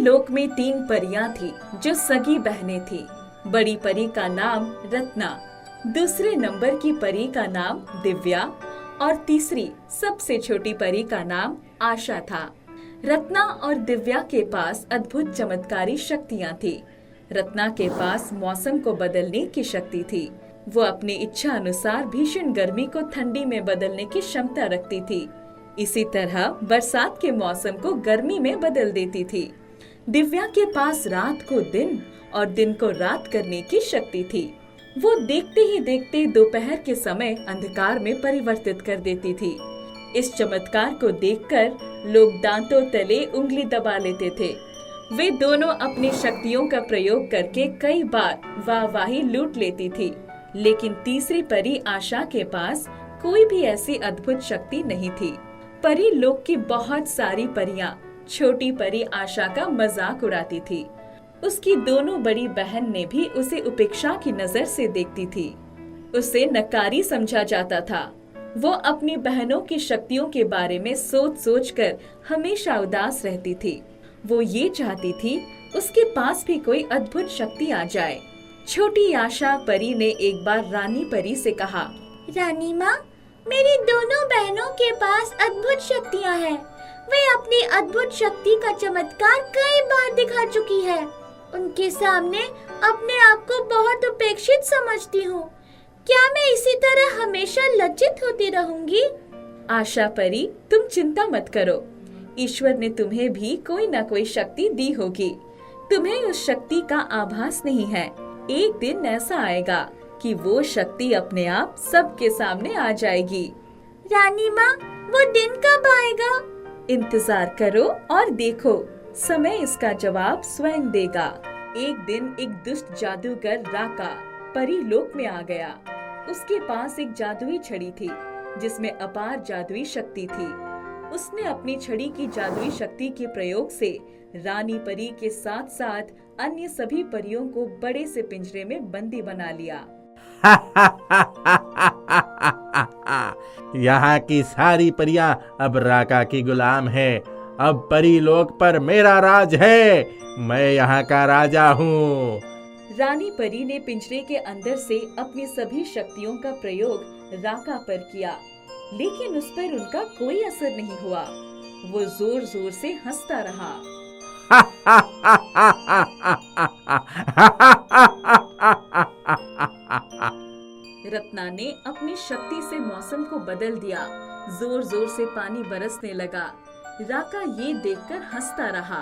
लोक में 3 परियां थी जो सगी बहनें थी। बड़ी परी का नाम रत्ना, दूसरे नंबर की परी का नाम दिव्या और तीसरी सबसे छोटी परी का नाम आशा था। रत्ना और दिव्या के पास अद्भुत चमत्कारी शक्तियां थी। रत्ना के पास मौसम को बदलने की शक्ति थी। वो अपनी इच्छा अनुसार भीषण गर्मी को ठंडी में बदलने की क्षमता रखती थी। इसी तरह बरसात के मौसम को गर्मी में बदल देती थी। दिव्या के पास रात को दिन और दिन को रात करने की शक्ति थी। वो देखते ही देखते दोपहर के समय अंधकार में परिवर्तित कर देती थी। इस चमत्कार को देखकर लोग दांतों तले उंगली दबा लेते थे। वे दोनों अपनी शक्तियों का प्रयोग करके कई बार वाहवाही लूट लेती थी, लेकिन तीसरी परी आशा के पास कोई भी ऐसी अद्भुत शक्ति नहीं थी। परी लोक की बहुत सारी परियां छोटी परी आशा का मजाक उड़ाती थी। उसकी दोनों बड़ी बहन ने भी उसे उपेक्षा की नजर से देखती थी। उसे नकारी समझा जाता था। वो अपनी बहनों की शक्तियों के बारे में सोच सोच कर हमेशा उदास रहती थी। वो ये चाहती थी उसके पास भी कोई अद्भुत शक्ति आ जाए। छोटी आशा परी ने एक बार रानी परी से कहा, रानी माँ, मेरी दोनों बहनों के पास अद्भुत शक्तियाँ हैं। वे अपनी अद्भुत शक्ति का चमत्कार कई बार दिखा चुकी है। उनके सामने अपने आप को बहुत उपेक्षित समझती हूँ। क्या मैं इसी तरह हमेशा लज्जित होती रहूंगी? आशा परी, तुम चिंता मत करो। ईश्वर ने तुम्हें भी कोई न कोई शक्ति दी होगी। तुम्हें उस शक्ति का आभास नहीं है। एक दिन ऐसा आएगा कि वो शक्ति अपने आप सबके सामने आ जाएगी। रानी माँ, वो दिन कब आएगा? इंतजार करो और देखो, समय इसका जवाब स्वयं देगा। एक दिन एक दुष्ट जादूगर राका परी लोक में आ गया। उसके पास एक जादुई छड़ी थी जिसमें अपार जादुई शक्ति थी। उसने अपनी छड़ी की जादुई शक्ति के प्रयोग से रानी परी के साथ साथ अन्य सभी परियों को बड़े से पिंजरे में बंदी बना लिया। यहाँ की सारी परियां अब राका की गुलाम है। अब परी लोक पर मेरा राज है। मैं यहाँ का राजा हूँ। रानी परी ने पिंजरे के अंदर से अपनी सभी शक्तियों का प्रयोग राका पर किया, लेकिन उस पर उनका कोई असर नहीं हुआ। वो जोर जोर से हंसता रहा। रत्ना ने अपनी शक्ति से मौसम को बदल दिया। जोर जोर से पानी बरसने लगा। राका ये देखकर हंसता रहा।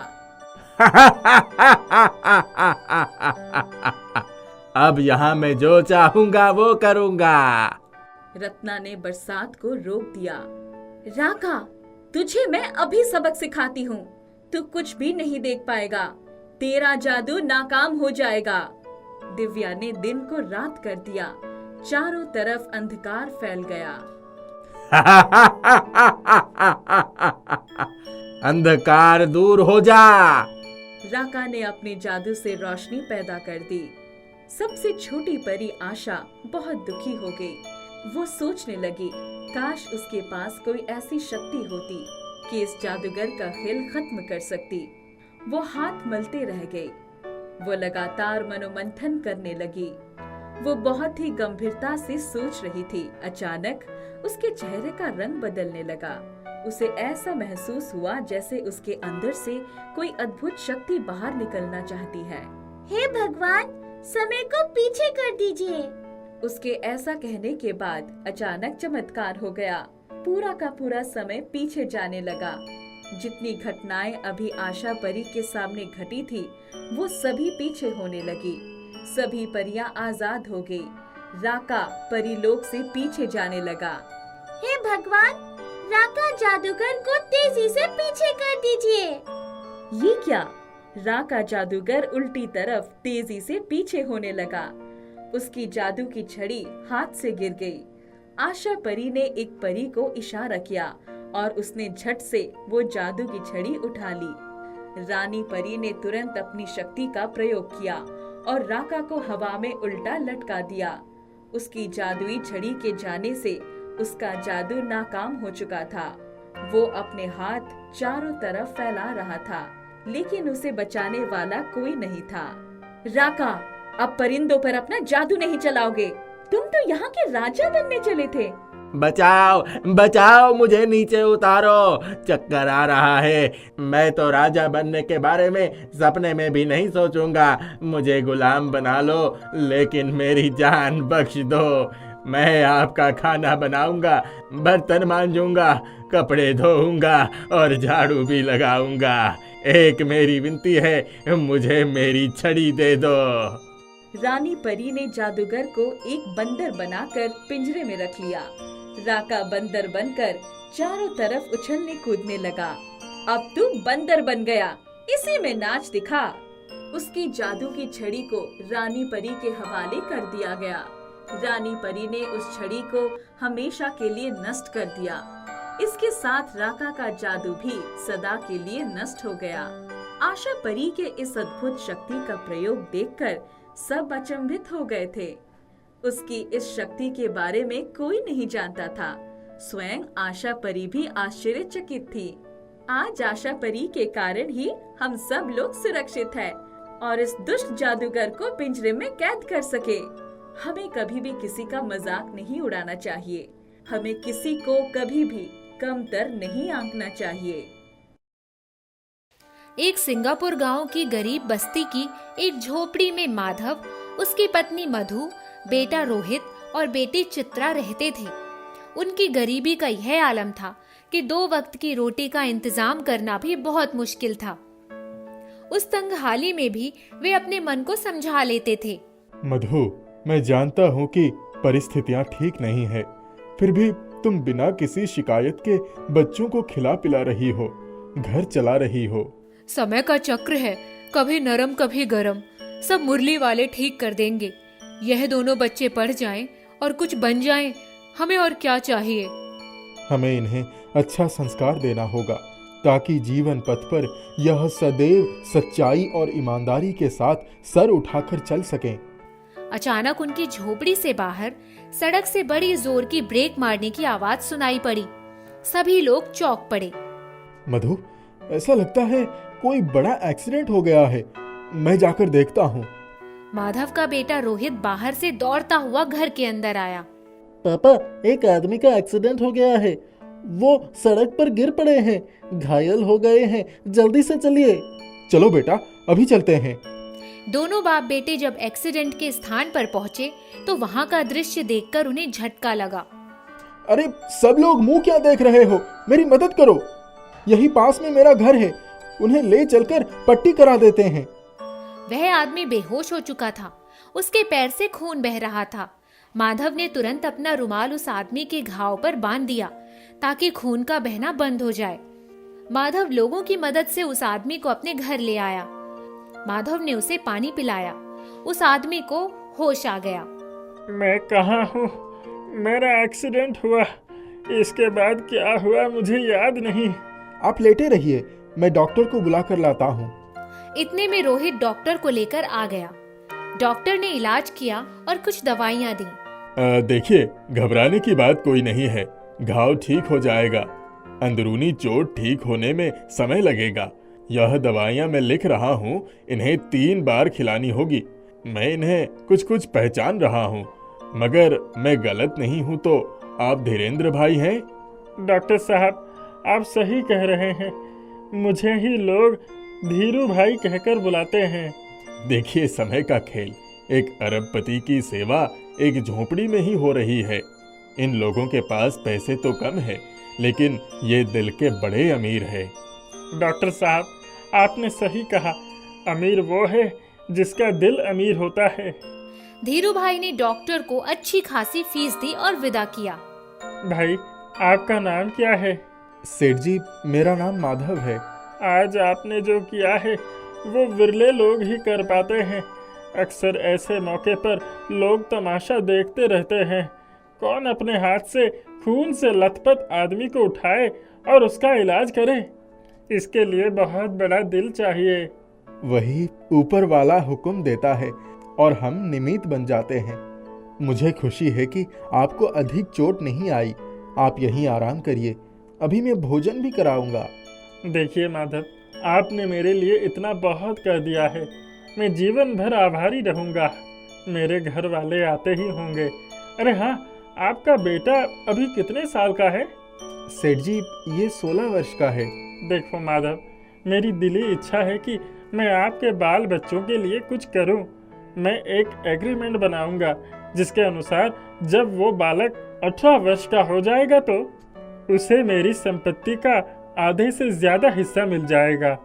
अब यहाँ मैं जो चाहूंगा वो करूंगा। रत्ना ने बरसात को रोक दिया। राका, तुझे मैं अभी सबक सिखाती हूँ। तू कुछ भी नहीं देख पाएगा। तेरा जादू नाकाम हो जाएगा। दिव्या ने दिन को रात कर दिया। चारों तरफ अंधकार फैल गया। अंधकार दूर हो जा। राका ने अपने जादू से रोशनी पैदा कर दी। सबसे छोटी परी आशा बहुत दुखी हो गई। वो सोचने लगी, काश उसके पास कोई ऐसी शक्ति होती कि इस जादूगर का खेल खत्म कर सकती। वो हाथ मलते रह गई। वो लगातार मनोमंथन करने लगी। वो बहुत ही गंभीरता से सोच रही थी। अचानक उसके चेहरे का रंग बदलने लगा। उसे ऐसा महसूस हुआ जैसे उसके अंदर से कोई अद्भुत शक्ति बाहर निकलना चाहती है। हे भगवान, समय को पीछे कर दीजिए। उसके ऐसा कहने के बाद अचानक चमत्कार हो गया। पूरा का पूरा समय पीछे जाने लगा। जितनी घटनाएं अभी आशा परी के सामने घटी थी, वो सभी पीछे होने लगी। सभी परियां आजाद हो गई। राका परीलोक से पीछे जाने लगा। हे भगवान, राका जादूगर को तेजी से पीछे कर दीजिए। ये क्या? राका जादूगर उल्टी तरफ तेजी से पीछे होने लगा। उसकी जादू की छड़ी हाथ से गिर गई। आशा परी ने एक परी को इशारा किया और उसने झट से वो जादू की छड़ी उठा ली। रानी परी ने तुरंत अपनी शक्ति का प्रयोग किया और राका को हवा में उल्टा लटका दिया। उसकी जादुई छड़ी के जाने से उसका जादू नाकाम हो चुका था। वो अपने हाथ चारों तरफ फैला रहा था। लेकिन उसे बचाने वाला कोई नहीं था। राका, अब परिंदों पर अपना जादू नहीं चलाओगे। तुम तो यहाँ के राजा बनने चले थे। बचाओ बचाओ, मुझे नीचे उतारो, चक्कर आ रहा है। मैं तो राजा बनने के बारे में सपने में भी नहीं सोचूंगा। मुझे गुलाम बना लो, लेकिन मेरी जान बख्श दो। मैं आपका खाना बनाऊंगा, बर्तन मांजूंगा, कपड़े धोऊंगा और झाड़ू भी लगाऊंगा। एक मेरी विनती है, मुझे मेरी छड़ी दे दो। रानी परी ने जादूगर को एक बंदर बनाकर पिंजरे में रख लिया। राका बंदर बनकर चारों तरफ उछलने कूदने लगा। अब तू बंदर बन गया, इसी में नाच दिखा। उसकी जादू की छड़ी को रानी परी के हवाले कर दिया गया। रानी परी ने उस छड़ी को हमेशा के लिए नष्ट कर दिया। इसके साथ राका का जादू भी सदा के लिए नष्ट हो गया। आशा परी के इस अद्भुत शक्ति का प्रयोग देखकर सब अचंभित हो गए थे। उसकी इस शक्ति के बारे में कोई नहीं जानता था। स्वयं आशा परी भी आश्चर्यचकित थी। आज आशा परी के कारण ही हम सब लोग सुरक्षित हैं और इस दुष्ट जादूगर को पिंजरे में कैद कर सके। हमें कभी भी किसी का मजाक नहीं उड़ाना चाहिए। हमें किसी को कभी भी कमतर नहीं आंकना चाहिए। एक सिंगापुर गांव की गरीब बस्ती की एक झोपड़ी में माधव, उसकी पत्नी मधु, बेटा रोहित और बेटी चित्रा रहते थे। उनकी गरीबी का यह आलम था कि 2 वक्त की रोटी का इंतजाम करना भी बहुत मुश्किल था। उस तंगहाली में भी वे अपने मन को समझा लेते थे। मधु, मैं जानता हूँ कि परिस्थितियाँ ठीक नहीं है, फिर भी तुम बिना किसी शिकायत के बच्चों को खिला पिला रही हो, घर चला रही हो। समय का चक्र है, कभी नरम कभी गरम। सब मुरली वाले ठीक कर देंगे। यह दोनों बच्चे पढ़ जाएं और कुछ बन जाएं, हमें और क्या चाहिए। हमें इन्हें अच्छा संस्कार देना होगा ताकि जीवन पथ पर यह सदैव सच्चाई और ईमानदारी के साथ सर उठाकर चल सकें। अचानक उनकी झोपड़ी से बाहर सड़क से बड़ी जोर की ब्रेक मारने की आवाज सुनाई पड़ी। सभी लोग चौंक पड़े। मधु, ऐसा लगता है कोई बड़ा एक्सीडेंट हो गया है। मैं जाकर देखता हूँ। माधव का बेटा रोहित बाहर से दौड़ता हुआ घर के अंदर आया। पापा, एक आदमी का एक्सीडेंट हो गया है। वो सड़क पर गिर पड़े हैं, घायल हो गए हैं। जल्दी से चलिए। चलो बेटा, अभी चलते हैं। दोनों बाप बेटे जब एक्सीडेंट के स्थान पर पहुंचे तो वहां का दृश्य देखकर उन्हें झटका लगा। अरे सब लोग मुंह क्या देख रहे हो? मेरी मदद करो। यही पास में मेरा घर है, उन्हें ले चलकर पट्टी करा देते हैं। वह आदमी बेहोश हो चुका था, उसके पैर से खून बह रहा था। माधव ने तुरंत अपना रुमाल उस आदमी के घाव पर बांध दिया ताकि खून का बहना बंद हो जाए। माधव लोगों की मदद से उस आदमी को अपने घर ले आया। माधव ने उसे पानी पिलाया। उस आदमी को होश आ गया। मैं कहाँ हूँ? मेरा एक्सीडेंट हुआ, इसके बाद क्या हुआ मुझे याद नहीं। आप लेटे रहिए, मैं डॉक्टर को बुला कर लाता हूँ। इतने में रोहित डॉक्टर को लेकर आ गया। डॉक्टर ने इलाज किया और कुछ दवाइयाँ दी। देखिए, घबराने की बात कोई नहीं है, घाव ठीक हो जाएगा। अंदरूनी चोट ठीक होने में समय लगेगा। यह दवाइयाँ मैं लिख रहा हूँ, इन्हें 3 बार खिलानी होगी। मैं इन्हें कुछ कुछ पहचान रहा हूँ, मगर मैं गलत नहीं हूँ तो आप धीरेन्द्र भाई हैं? डॉक्टर साहब, आप सही कह रहे हैं। मुझे ही लोग धीरू भाई कहकर बुलाते हैं। देखिए, समय का खेल। एक अरबपति की सेवा एक झोपड़ी में ही हो रही है। इन लोगों के पास पैसे तो कम है, लेकिन ये दिल के बड़े अमीर है। डॉक्टर साहब, आपने सही कहा। अमीर वो है जिसका दिल अमीर होता है। धीरू भाई ने डॉक्टर को अच्छी खासी फीस दी और विदा किया। भाई, आपका नाम क्या है? सेठ जी, मेरा नाम माधव है। आज आपने जो किया है वो विरले लोग ही कर पाते हैं। अक्सर ऐसे मौके पर लोग तमाशा देखते रहते हैं। कौन अपने हाथ से खून से लथपथ आदमी को उठाए और उसका इलाज करे? इसके लिए बहुत बड़ा दिल चाहिए। वही ऊपर वाला हुक्म देता है और हम निमित्त बन जाते हैं। मुझे खुशी है कि आपको अधिक चोट नहीं आई। आप यहीं आराम करिए, अभी मैं भोजन भी कराऊंगा। देखिए माधव, आपने मेरे लिए इतना बहुत कर दिया है। मैं जीवन भर आभारी रहूंगा। मेरे घर वाले आते ही होंगे। अरे हाँ, आपका बेटा अभी कितने साल का है? सेठ जी, ये 16 वर्ष का है। देखो माधव, मेरी दिली इच्छा है कि मैं आपके बाल बच्चों के लिए कुछ करूं। मैं एक एग्रीमेंट बनाऊंगा जिसके अनुसार जब वो बालक 18 वर्ष का हो जाएगा तो उसे मेरी संपत्ति का आधे से ज्यादा हिस्सा मिल जाएगा।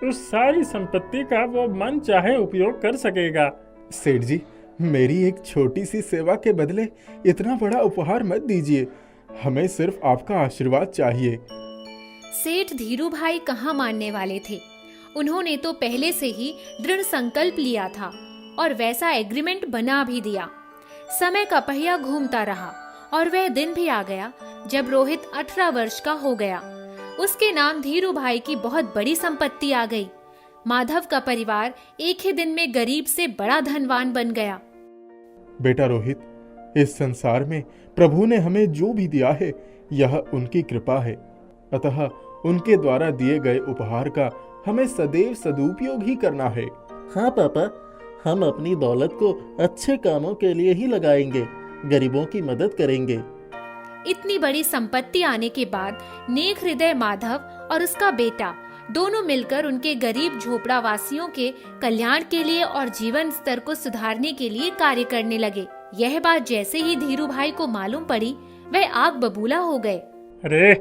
उस सारी संपत्ति का वो मन चाहे उपयोग कर सकेगा। सेठ जी, मेरी एक छोटी सी सेवा के बदले इतना बड़ा उपहार मत दीजिए। हमें सिर्फ आपका आशीर्वाद चाहिए। सेठ धीरू भाई कहाँ मानने वाले थे। उन्होंने तो पहले से ही दृढ़ संकल्प लिया था और वैसा एग्रीमेंट बना भी दिया। समय का पहिया घूमता रहा और वह दिन भी आ गया जब रोहित 18 वर्ष का हो गया। उसके नाम धीरू भाई की बहुत बड़ी संपत्ति आ गई। माधव का परिवार एक ही दिन में गरीब से बड़ा धनवान बन गया। बेटा रोहित, इस संसार में प्रभु ने हमें जो भी दिया है यह उनकी कृपा है, अतः उनके द्वारा दिए गए उपहार का हमें सदैव सदुपयोग ही करना है। हाँ पापा, हम अपनी दौलत को अच्छे कामों के लिए ही लगाएंगे, गरीबों की मदद करेंगे। इतनी बड़ी संपत्ति आने के बाद नेक हृदय माधव और उसका बेटा दोनों मिलकर उनके गरीब झोपड़ा वासियों के कल्याण के लिए और जीवन स्तर को सुधारने के लिए कार्य करने लगे। यह बात जैसे ही धीरू भाई को मालूम पड़ी, वह आग बबूला हो गए। अरे,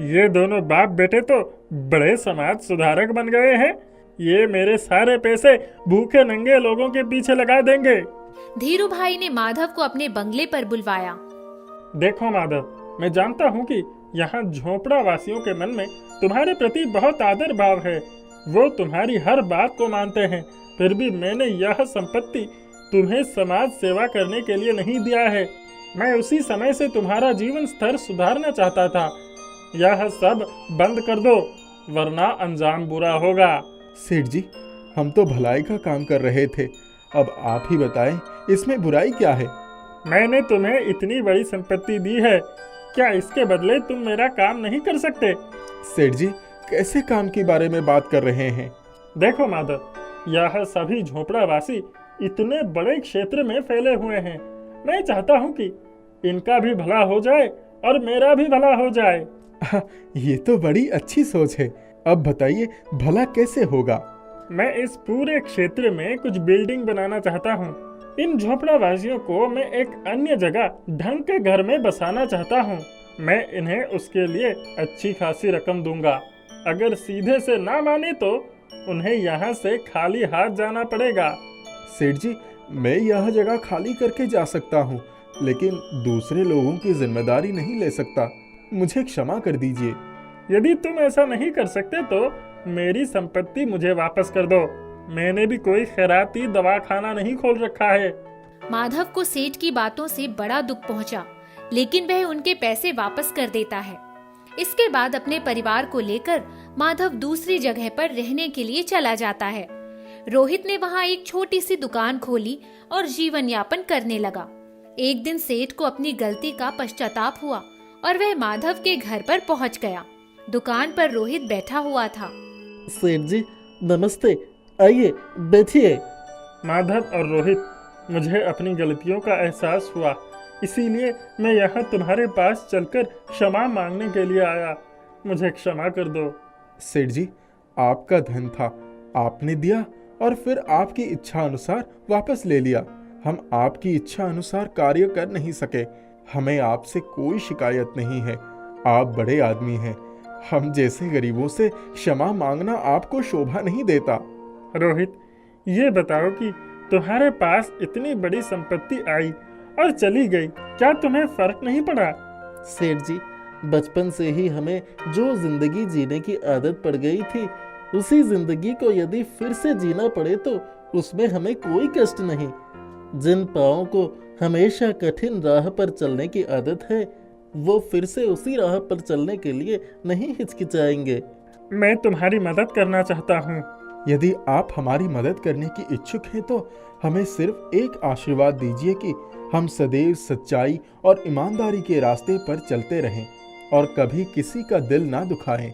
ये दोनों बाप बेटे तो बड़े समाज सुधारक बन गए हैं। ये मेरे सारे पैसे भूखे नंगे लोगों के पीछे लगा देंगे। धीरू भाई ने माधव को अपने बंगले पर बुलवाया। देखो माधव, मैं जानता हूँ कि यहाँ झोपड़ा वासियों के मन में तुम्हारे प्रति बहुत आदर भाव है। वो तुम्हारी हर बात को मानते हैं। फिर भी मैंने यह संपत्ति तुम्हें समाज सेवा करने के लिए नहीं दिया है। मैं उसी समय से तुम्हारा जीवन स्तर सुधारना चाहता था। यह सब बंद कर दो, वरना अंजाम बुरा होगा। सेठ जी, हम तो भलाई का काम कर रहे थे। अब आप ही बताएं, इसमें बुराई क्या है? मैंने तुम्हें इतनी बड़ी संपत्ति दी है, क्या इसके बदले तुम मेरा काम नहीं कर सकते? सेठ जी, कैसे काम के बारे में बात कर रहे हैं? देखो माधव, यह सभी झोपड़ावासी इतने बड़े क्षेत्र में फैले हुए हैं। मैं चाहता हूँ कि इनका भी भला हो जाए और मेरा भी भला हो जाए। ये तो बड़ी अच्छी सोच है। अब बताइए, भला कैसे होगा? मैं इस पूरे क्षेत्र में कुछ बिल्डिंग बनाना चाहता हूँ। इन झोपड़ावासियों को मैं एक अन्य जगह ढंग के घर में बसाना चाहता हूँ। मैं इन्हें उसके लिए अच्छी खासी रकम दूंगा। अगर सीधे से ना माने तो उन्हें यहाँ से खाली हाथ जाना पड़ेगा। सेठ जी, मैं यह जगह खाली करके जा सकता हूँ, लेकिन दूसरे लोगों की जिम्मेदारी नहीं ले सकता। मुझे क्षमा कर दीजिए। यदि तुम ऐसा नहीं कर सकते तो मेरी संपत्ति मुझे वापस कर दो। मैंने भी कोई खैराती दवाखाना नहीं खोल रखा है। माधव को सेठ की बातों से बड़ा दुख पहुंचा, लेकिन वह उनके पैसे वापस कर देता है। इसके बाद अपने परिवार को लेकर माधव दूसरी जगह पर रहने के लिए चला जाता है। रोहित ने वहां एक छोटी सी दुकान खोली और जीवन यापन करने लगा। एक दिन सेठ को अपनी गलती का पश्चाताप हुआ और वह माधव के घर पर पहुंच गया। दुकान पर रोहित बैठा हुआ था। सेठ जी नमस्ते, आइए बैठिए। माधव और रोहित, मुझे अपनी गलतियों का एहसास हुआ, इसीलिए मैं यहाँ तुम्हारे पास चलकर क्षमा मांगने के लिए आया। मुझे क्षमा कर दो। सेठ जी, आपका धन था, आपने दिया और फिर आपकी इच्छा अनुसार वापस ले लिया। हम आपकी इच्छा अनुसार कार्य कर नहीं सके। हमें आपसे कोई शिकायत नहीं है। आप बड़े आदमी हैं। हम जैसे गरीबों से क्षमा मांगना आपको शोभा नहीं देता। रोहित, ये बताओ कि तुम्हारे पास इतनी बड़ी संपत्ति आई और चली गई, क्या तुम्हें फर्क नहीं पड़ा? सेठ जी, बचपन से ही हमें जो जिंदगी जीने की आदत पड़ गई थी, उसी जिंदगी को यदि फिर से जीना पड़े तो उसमें हमें कोई कष्ट नहीं। जिन पाँवों को हमेशा कठिन राह पर चलने की आदत है, वो फिर से उसी राह पर चलने के लिए नहीं हिचकिचाएंगे। मैं तुम्हारी मदद करना चाहता हूँ। यदि आप हमारी मदद करने की इच्छुक हैं तो हमें सिर्फ एक आशीर्वाद दीजिए कि हम सदैव सच्चाई और ईमानदारी के रास्ते पर चलते रहें और कभी किसी का दिल ना दुखाएं।